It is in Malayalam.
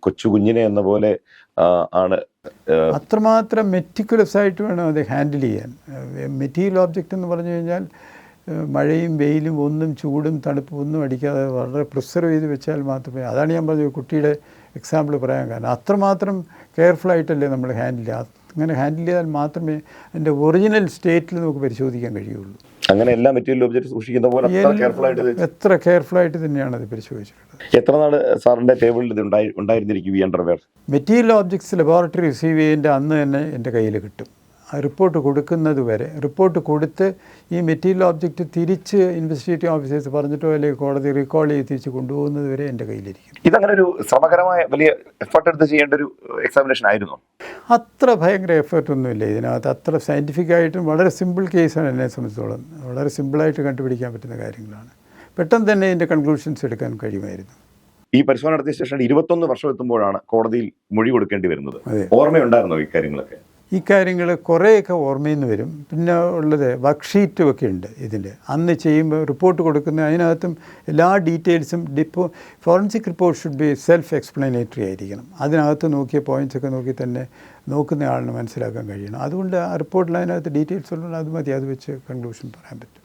കൊച്ചു കുഞ്ഞിനെ എന്ന പോലെ ആണ്. അത്രമാത്രം മെറ്റിക്കുലസ് ആയിട്ട് വേണം അത് ഹാൻഡിൽ ചെയ്യാൻ. മെറ്റീരിയൽ ഓബ്ജക്റ്റ് എന്ന് പറഞ്ഞു കഴിഞ്ഞാൽ മഴയും വെയിലും ഒന്നും ചൂടും തണുപ്പും ഒന്നും അടിക്കാതെ വളരെ പ്രിസർവ് ചെയ്ത് വെച്ചാൽ മാത്രമേ, അതാണ് ഞാൻ പറഞ്ഞത് കുട്ടിയുടെ എക്സാമ്പിൾ പറയാൻ കാരണം. അത്രമാത്രം കെയർഫുള്ളായിട്ടല്ലേ നമ്മൾ ഹാൻഡിൽ ചെയ്യുക. അങ്ങനെ ഹാൻഡിൽ ചെയ്താൽ മാത്രമേ അതിൻ്റെ ഒറിജിനൽ സ്റ്റേറ്റിൽ നമുക്ക് പരിശോധിക്കാൻ കഴിയുള്ളൂ. അങ്ങനെ എല്ലാ മെറ്റീരിയൽ ഒബ്ജക്റ്റ് സൂക്ഷിക്കുന്ന പോലെ എത്ര കെയർഫുള്ളായിട്ട് തന്നെയാണ് അത് പരിശോധിച്ചിട്ടുള്ളത്. എത്ര നാൾ സാറിൻ്റെ ടേബിളിൽ ഇത് ഉണ്ടായിരുന്നിരിക്കും ഈ underwear? Material objects laboratory receive ചെയ്യേണ്ട അന്ന് തന്നെ എൻ്റെ കയ്യിൽ കിട്ടും. ആ റിപ്പോർട്ട് കൊടുക്കുന്നത് വരെ, റിപ്പോർട്ട് കൊടുത്ത് ഈ മെറ്റീരിയൽ ഓബ്ജക്റ്റ് തിരിച്ച് ഇൻവെസ്റ്റിഗേറ്റിംഗ് ഓഫീസേഴ്സ് പറഞ്ഞിട്ടോ അല്ലെങ്കിൽ കോടതി റീകോൾ ചെയ്ത് തിരിച്ച് കൊണ്ടുപോകുന്നത് വരെ എൻ്റെ കയ്യിലിരിക്കും. ഇതങ്ങനെ ഒരു ശ്രമകരമായ വലിയ എഫർട്ട് എടുത്ത് ചെയ്യേണ്ട ഒരു എക്സാമിനേഷൻ ആയിരുന്നു? അത്ര ഭയങ്കര എഫേർട്ടൊന്നുമില്ല ഇതിനകത്ത്. അത്ര സയൻറ്റിഫിക്കായിട്ടും വളരെ സിമ്പിൾ കേസാണ് എന്നെ സംബന്ധിച്ചോളം. വളരെ സിമ്പിളായിട്ട് കണ്ടുപിടിക്കാൻ പറ്റുന്ന കാര്യങ്ങളാണ്. പെട്ടെന്ന് തന്നെ ഇതിൻ്റെ കൺക്ലൂഷൻസ് എടുക്കാൻ കഴിയുമായിരുന്നു. ഈ പരിശോധന നടത്തിയ ശേഷം 21 വർഷം എത്തുമ്പോഴാണ് കോടതിയിൽ മൊഴി കൊടുക്കേണ്ടി വരുന്നത്. ഓർമ്മയുണ്ടായിരുന്നോ ഈ കാര്യങ്ങളൊക്കെ? ഈ കാര്യങ്ങൾ കുറേയൊക്കെ ഓർമ്മയിൽ നിന്ന് വരും. പിന്നെ ഉള്ളത് വർക്ക്ഷീറ്റും ഒക്കെ ഉണ്ട് ഇതിൽ. അന്ന് ചെയ്യുമ്പോൾ റിപ്പോർട്ട് കൊടുക്കുന്ന അതിനകത്തും എല്ലാ ഡീറ്റെയിൽസും forensic report should be self explanatory ആയിരിക്കണം. അതിനകത്ത് നോക്കിയ പോയിൻറ്റ്സൊക്കെ നോക്കി തന്നെ നോക്കുന്ന ആളിന് മനസ്സിലാക്കാൻ കഴിയണം. അതുകൊണ്ട് ആ റിപ്പോർട്ടിൽ അതിനകത്ത് ഡീറ്റെയിൽസ് ഉള്ളത് അത് മതി, അത് വെച്ച് കൺക്ലൂഷൻ പറയാൻ പറ്റും.